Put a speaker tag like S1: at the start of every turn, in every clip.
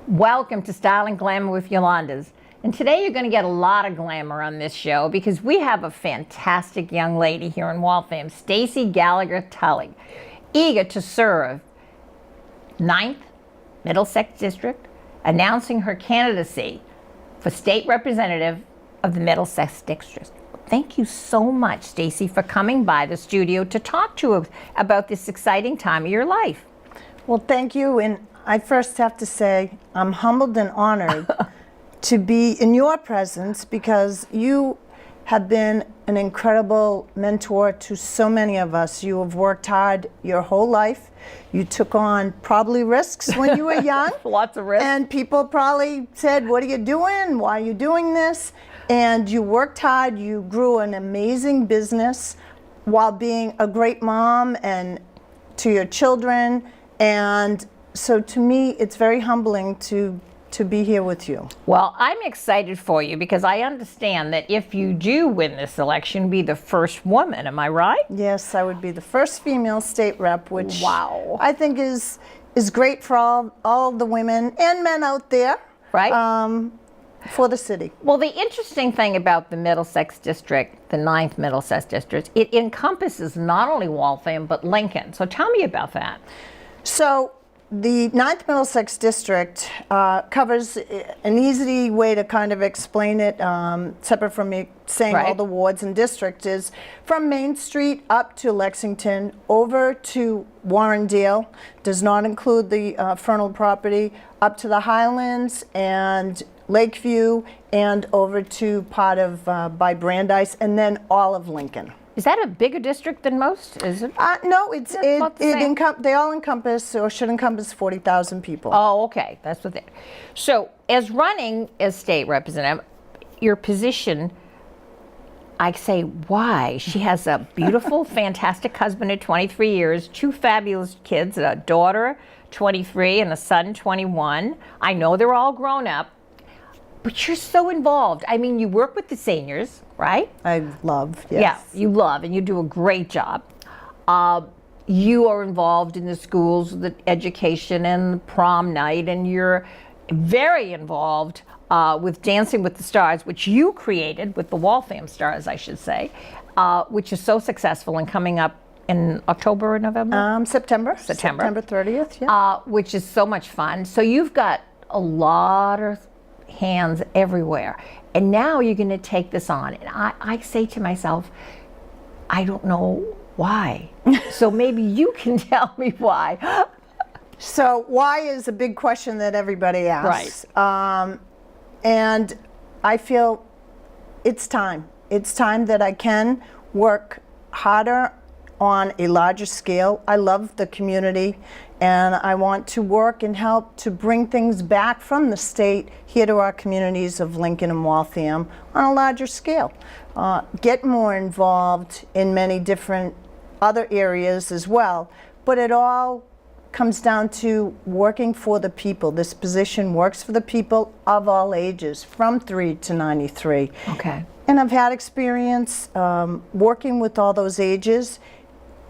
S1: Welcome to Style and Glamour with Yolanda's. And today you're going to get a lot of glamour on this show because we have a fantastic young lady here in Waltham, Stacey Gallagher Tully, eager to serve 9th Middlesex District, announcing her candidacy for state representative of the Middlesex District. Thank you so much, Stacey, for coming by the studio to talk to us about this exciting time of your life.
S2: Well, thank you. And I first have to say I'm humbled and honored to be in your presence because you have been an incredible mentor to so many of us. You have worked hard your whole life. You took on probably risks when you were young.
S1: Lots of risks.
S2: And people probably said, what are you doing? Why are you doing this? And you worked hard. You grew an amazing business while being a great mom and to your children. And so to me, it's very humbling to be here with you.
S1: Well, I'm excited for you because I understand that if you do win this election, be the first woman. Am I right?
S2: Yes, I would be the first female state rep, which
S1: wow.
S2: I think is great for all the women and men out there.
S1: Right.
S2: For the city.
S1: Well, the interesting thing about the Middlesex District, the 9th Middlesex District, it encompasses not only Waltham, but Lincoln. So tell me about that.
S2: So the 9th Middlesex District covers an easy way to kind of explain it, separate from me saying all the wards and districts, is from Main Street up to Lexington, over to Warrendale, does not include the frontal property, up to the Highlands and Lakeview, and over to part of by Brandeis, and then all of Lincoln.
S1: Is that a bigger district than most? Is it?
S2: No, they all encompass, or should encompass, 40,000 people.
S1: Oh, okay, that's what they. So, as running as state representative, your position, I say, why? She has a beautiful, fantastic husband of 23 years, 2 fabulous kids, a daughter, 23, and a son, 21. I know they're all grown up. But you're so involved. I mean, you work with the seniors, right?
S2: I love, yes.
S1: Yeah, you love, and you do a great job. You are involved in the schools, the education, and the prom night, and you're very involved with Dancing with the Stars, which you created with the Waltham Stars, I should say, which is so successful and coming up in October or November?
S2: September 30th, yeah.
S1: Which is so much fun. So you've got a lot of hands everywhere, and now you're going to take this on, and I say to myself, I don't know why. So maybe you can tell me why.
S2: So why is a big question that everybody asks, right? And I feel it's time that I can work harder on a larger scale. I love the community, and I want to work and help to bring things back from the state here to our communities of Lincoln and Waltham on a larger scale. Get more involved in many different other areas as well, but it all comes down to working for the people. This position works for the people of all ages, from 3 to 93.
S1: Okay.
S2: And I've had experience working with all those ages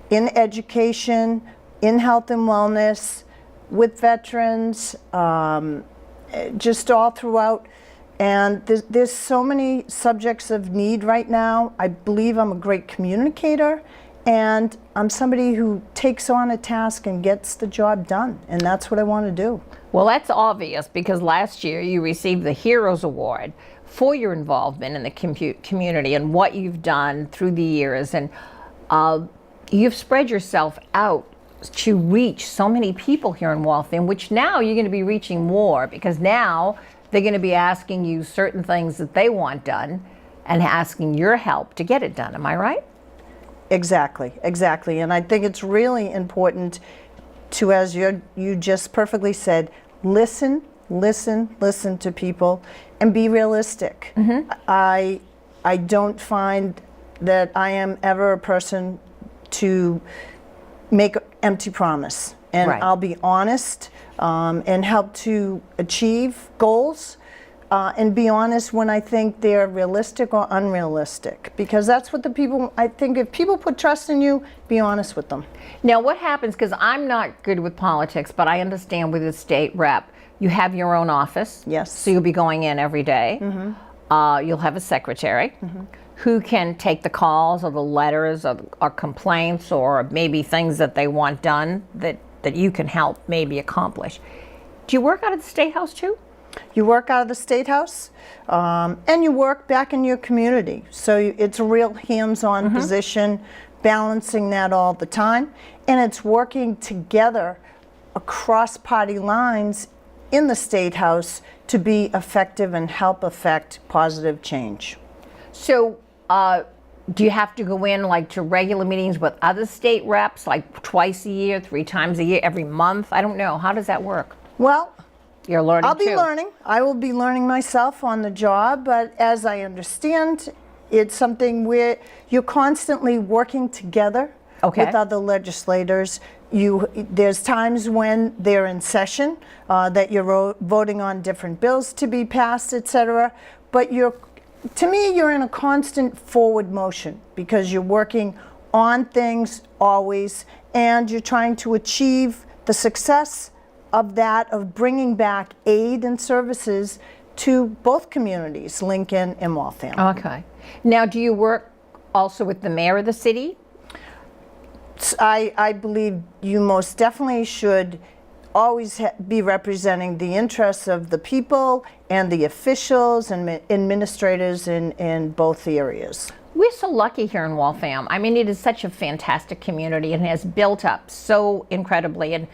S2: in education, in health and wellness, with veterans, just all throughout. And there's so many subjects of need right now. I believe I'm a great communicator, and I'm somebody who takes on a task and gets the job done, and that's what I want to do.
S1: Well, that's obvious because last year you received the Heroes Award for your involvement in the community and what you've done through the years, and you've spread yourself out to reach so many people here in Waltham, which now you're going to be reaching more because now they're going to be asking you certain things that they want done and asking your help to get it done. Am I right?
S2: Exactly. And I think it's really important to, as you just perfectly said, listen to people and be realistic. Mm-hmm. I don't find that I am ever a person to make an empty promise, and I'll be honest and help to achieve goals and be honest when I think they're realistic or unrealistic. Because that's what the people, I think if people put trust in you, be honest with them.
S1: Now what happens, because I'm not good with politics, but I understand with the state rep, you have your own office.
S2: Yes.
S1: So you'll be going in every day. You'll have a secretary who can take the calls or the letters or complaints or maybe things that they want done that you can help maybe accomplish. Do you work out of the State House too?
S2: You work out of the State House, and you work back in your community. So it's a real hands-on position, balancing that all the time. And it's working together across party lines in the State House to be effective and help affect positive change.
S1: So do you have to go in like to regular meetings with other state reps, like twice a year, 3 times a year, every month? I don't know. How does that work?
S2: Well,
S1: you're learning
S2: I'll be
S1: too.
S2: learning. I will be learning myself on the job, but as I understand, it's something where you're constantly working together with other legislators. There's times when they're in session that you're voting on different bills to be passed, etc. But to me, you're in a constant forward motion because you're working on things always, and you're trying to achieve the success of bringing back aid and services to both communities, Lincoln and Waltham.
S1: Okay. Now, do you work also with the mayor of the city?
S2: I believe you most definitely should always be representing the interests of the people and the officials and administrators in both areas.
S1: We're so lucky here in Waltham. I mean, it is such a fantastic community and has built up so incredibly. And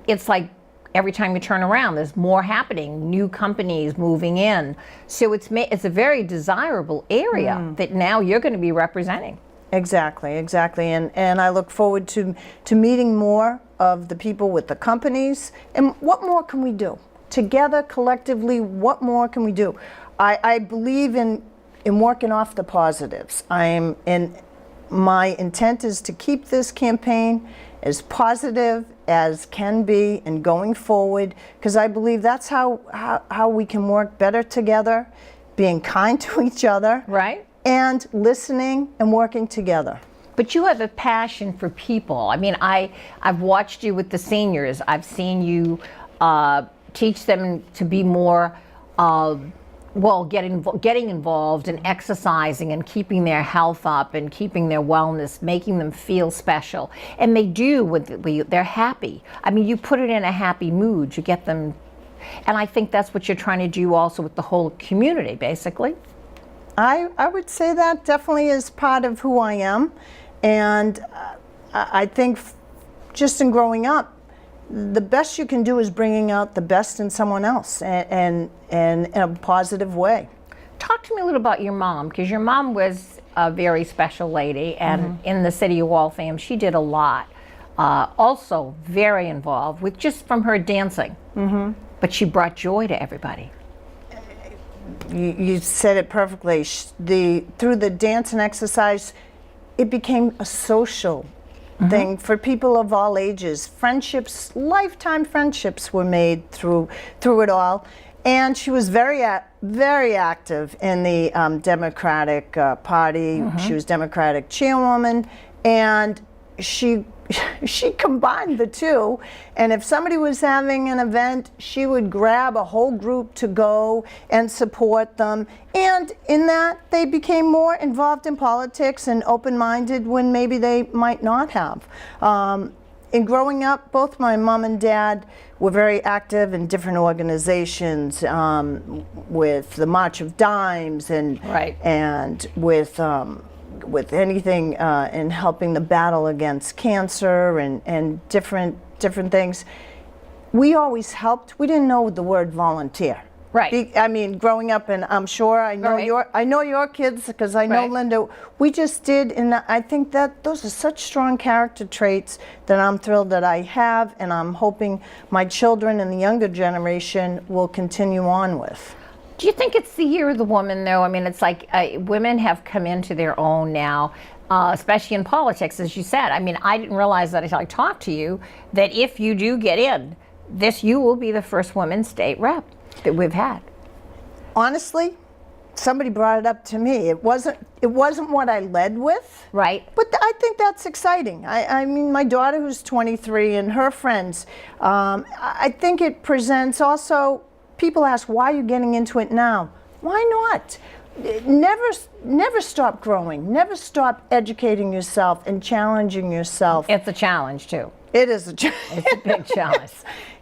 S1: it's like every time you turn around, there's more happening, new companies moving in. So it's a very desirable area that now you're going to be representing.
S2: Exactly. And I look forward to meeting more of the people with the companies. And what more can we do? Together, collectively, what more can we do? I believe in working off the positives. My intent is to keep this campaign as positive as can be and going forward, because I believe that's how we can work better together, being kind to each other.
S1: Right.
S2: And listening and working together.
S1: But you have a passion for people. I mean, I've watched you with the seniors. I've seen you teach them to be more, getting involved and exercising and keeping their health up and keeping their wellness, making them feel special. And they do, they're happy. I mean, you put it in a happy mood. You get them, and I think that's what you're trying to do also with the whole community, basically.
S2: I would say that definitely is part of who I am. And I think just in growing up, the best you can do is bringing out the best in someone else and in a positive way.
S1: Talk to me a little about your mom, because your mom was a very special lady, and in the city of Waltham, she did a lot. Also very involved with just from her dancing, but she brought joy to everybody.
S2: You said it perfectly. Through the dance and exercise, it became a social thing for people of all ages. Friendships, lifetime friendships were made through it all. And she was very active in the Democratic Party. She was Democratic chairwoman, and she combined the two. And if somebody was having an event, she would grab a whole group to go and support them. And in that, they became more involved in politics and open-minded when maybe they might not have. In growing up, both my mom and dad were very active in different organizations, with the March of Dimes and with anything in helping the battle against cancer and different things. We always helped. We didn't know the word volunteer.
S1: Right.
S2: I mean, growing up, and I'm sure I know your kids, because I know Linda. We just did, and I think that those are such strong character traits that I'm thrilled that I have, and I'm hoping my children and the younger generation will continue on with.
S1: Do you think it's the year of the woman, though? I mean, it's like women have come into their own now, especially in politics, as you said. I mean, I didn't realize that until I talked to you, that if you do get in, you will be the first woman state rep that we've had.
S2: honestly, somebody brought it up to me. It wasn't what I led with.
S1: Right.
S2: But I think that's exciting. I mean, my daughter who's 23 and her friends, I think it presents also, people ask, why are you getting into it now? Why not? Never stop growing. Never stop educating yourself and challenging yourself.
S1: It's a challenge too.
S2: It is a challenge.
S1: It's a big challenge.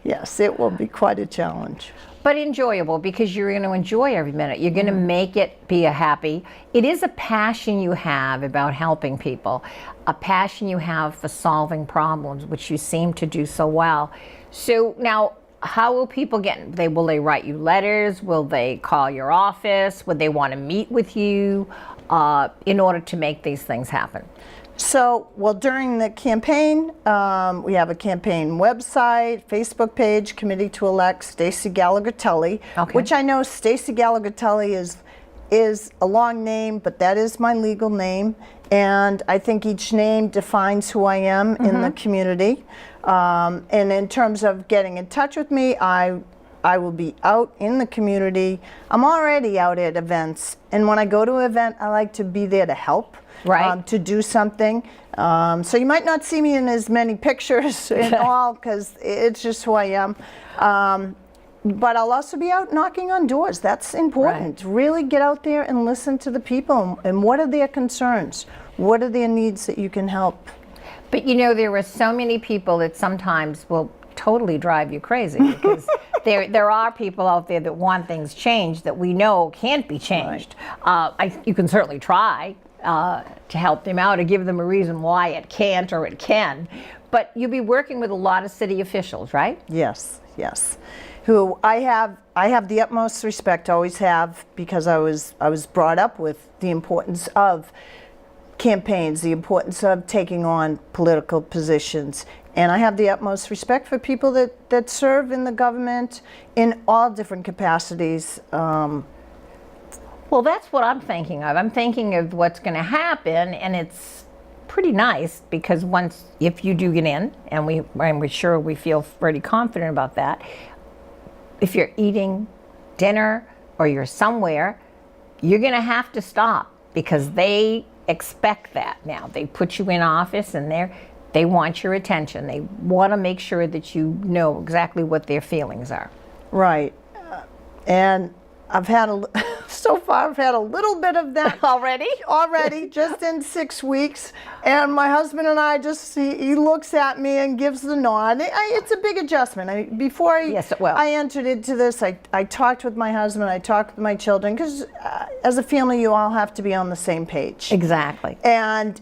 S2: Yes, it will be quite a challenge.
S1: But enjoyable, because you're going to enjoy every minute. You're going to make it be a happy. It is a passion you have about helping people, a passion you have for solving problems, which you seem to do so well. So now, how will people get? Will they write you letters? Will they call your office? Would they want to meet with you in order to make these things happen?
S2: So, well, during the campaign, we have a campaign website, Facebook page, Committee to Elect Stacey Gallagher Tully, which I know Stacey Gallagher Tully is a long name, but that is my legal name. And I think each name defines who I am in the community. And in terms of getting in touch with me, I will be out in the community. I'm already out at events. And when I go to an event, I like to be there to help.
S1: Right.
S2: To do something. So you might not see me in as many pictures and all, because it's just who I am. But I'll also be out knocking on doors. That's important. Right. Really get out there and listen to the people and what are their concerns? What are their needs that you can help?
S1: But you know, there are so many people that sometimes will totally drive you crazy, because there are people out there that want things changed that we know can't be changed. Right. You can certainly try to help them out or give them a reason why it can't or it can. But you'll be working with a lot of city officials, right?
S2: Yes, yes. Who I have the utmost respect, always have, because I was brought up with the importance of campaigns, the importance of taking on political positions. And I have the utmost respect for people that serve in the government in all different capacities.
S1: Well, that's what I'm thinking of. I'm thinking of what's going to happen, and it's pretty nice, because if you do get in, and we're sure we feel pretty confident about that, if you're eating dinner or you're somewhere, you're going to have to stop, because they expect that now. They put you in office, and they want your attention. They want to make sure that you know exactly what their feelings are.
S2: Right. And so far I've had a little bit of that already just in 6 weeks, and my husband and I he looks at me and gives the nod. It's a big adjustment. Before I entered into this, I talked with my husband, I talked with my children, because as a family you all have to be on the same page.
S1: Exactly. And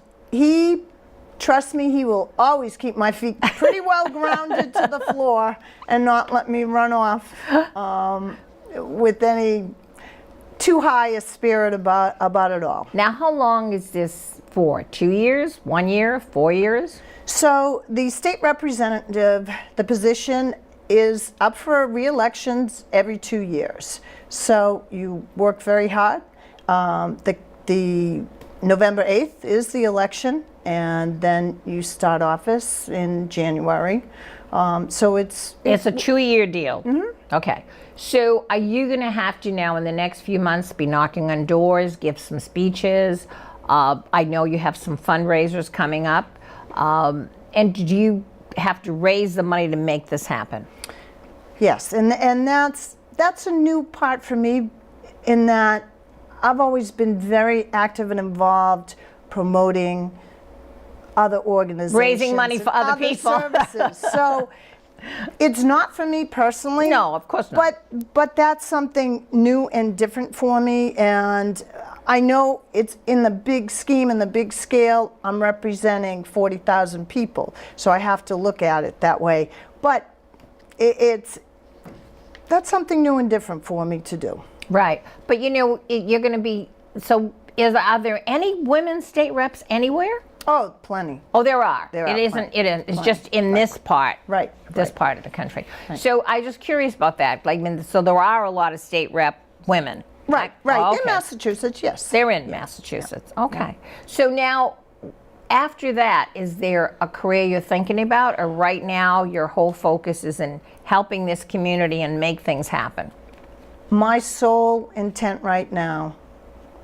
S2: trust me, he will always keep my feet pretty well grounded to the floor and not let me run off with any too high a spirit about it all.
S1: Now, how long is this for? 2 years, 1 year, 4 years?
S2: So the state representative, the position is up for re-elections every 2 years. So you work very hard. The November 8th is the election, and then you start office in January. So it's
S1: a 2-year deal. Mm-hmm. Okay. So are you going to have to now in the next few months be knocking on doors, give some speeches? I know you have some fundraisers coming up. And do you have to raise the money to make this happen?
S2: Yes, and that's a new part for me, in that I've always been very active and involved promoting other organizations.
S1: Raising money for other people.
S2: Services. So it's not for me personally.
S1: No, of course not.
S2: But that's something new and different for me, and I know it's in the big scheme, in the big scale, I'm representing 40,000 people, so I have to look at it that way. But that's something new and different for me to do.
S1: Right, but you know, you're going to be, so are there any women state reps anywhere?
S2: Oh, plenty.
S1: Oh, there are.
S2: There
S1: it
S2: are
S1: isn't.
S2: plenty.
S1: It's plenty. Just in this part.
S2: Right.
S1: This part of the country. Right. So I just curious about that. Like, so there are a lot of state rep women.
S2: Right. Right.
S1: Oh, okay.
S2: In Massachusetts, yes.
S1: They're in Massachusetts. Okay. Yeah. So now, after that, is there a career you're thinking about, or right now your whole focus is in helping this community and make things happen?
S2: My sole intent right now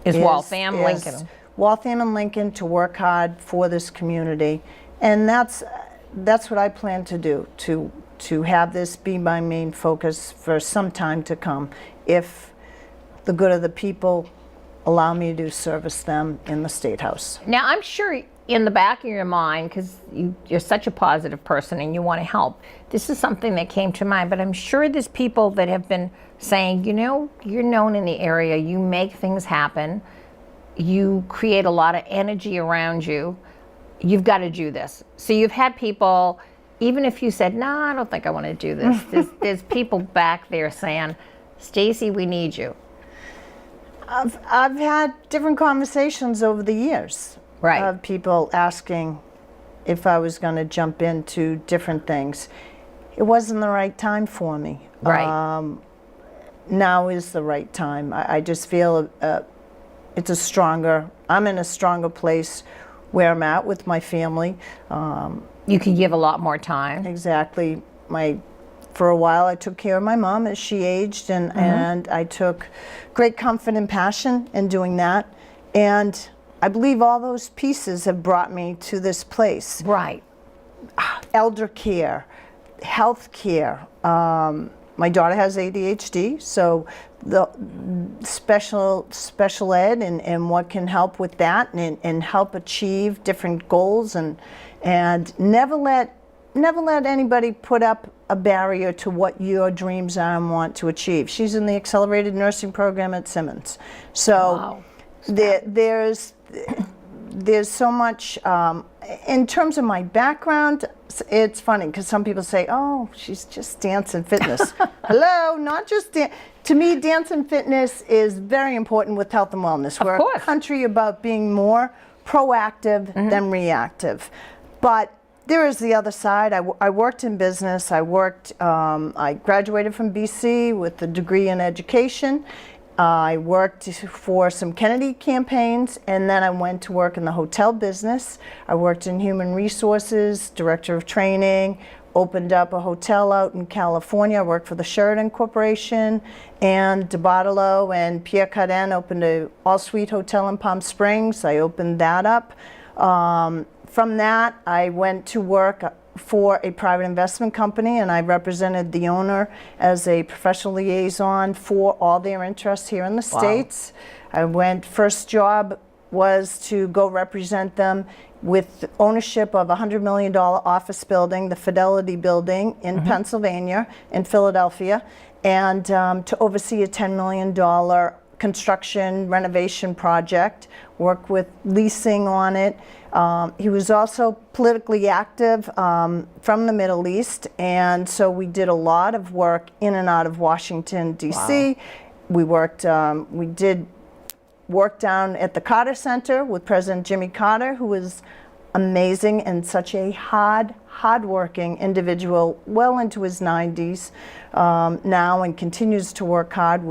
S1: Is Waltham, Lincoln.
S2: Waltham and Lincoln, to work hard for this community. And that's what I plan to do, to have this be my main focus for some time to come, if the good of the people allow me to service them in the State House.
S1: Now, I'm sure in the back of your mind, because you're such a positive person and you want to help, this is something that came to mind, but I'm sure there's people that have been saying, you know, you're known in the area, you make things happen, you create a lot of energy around you, you've got to do this. So you've had people, even if you said, no, I don't think I want to do this, there's people back there saying, Stacey, we need you.
S2: I've had different conversations over the years.
S1: Right.
S2: Of people asking if I was going to jump into different things. It wasn't the right time for me.
S1: Right.
S2: Now is the right time. I just feel I'm in a stronger place where I'm at with my family.
S1: You can give a lot more time.
S2: Exactly. For a while, I took care of my mom as she aged, and I took great comfort and passion in doing that. And I believe all those pieces have brought me to this place.
S1: Right.
S2: Elder care, health care. My daughter has ADHD, so the special ed and what can help with that and help achieve different goals and never let anybody put up a barrier to what your dreams are and want to achieve. She's in the accelerated nursing program at Simmons. So wow. There's so much, in terms of my background, it's funny because some people say, oh, she's just dance and fitness. Hello, not just dance. To me, dance and fitness is very important with health and wellness. We're a country about being more proactive than reactive. But there is the other side. I worked in business. I graduated from BC with a degree in education. I worked for some Kennedy campaigns, and then I went to work in the hotel business. I worked in human resources, director of training, opened up a hotel out in California. I worked for the Sheraton Corporation, and DeBartolo and Pierre Cardin opened an all-suite hotel in Palm Springs. I opened that up. From that, I went to work for a private investment company, and I represented the owner as a professional liaison for all their interests here in the States. First job was to go represent them with ownership of a $100 million office building, the Fidelity Building in Pennsylvania, in Philadelphia, and to oversee a $10 million construction renovation project, work with leasing on it. He was also politically active from the Middle East, and so we did a lot of work in and out of Washington, D.C. Wow. We did work down at the Carter Center with President Jimmy Carter, who was amazing and such a hard-working individual, well into his 90s now, and continues to work hard.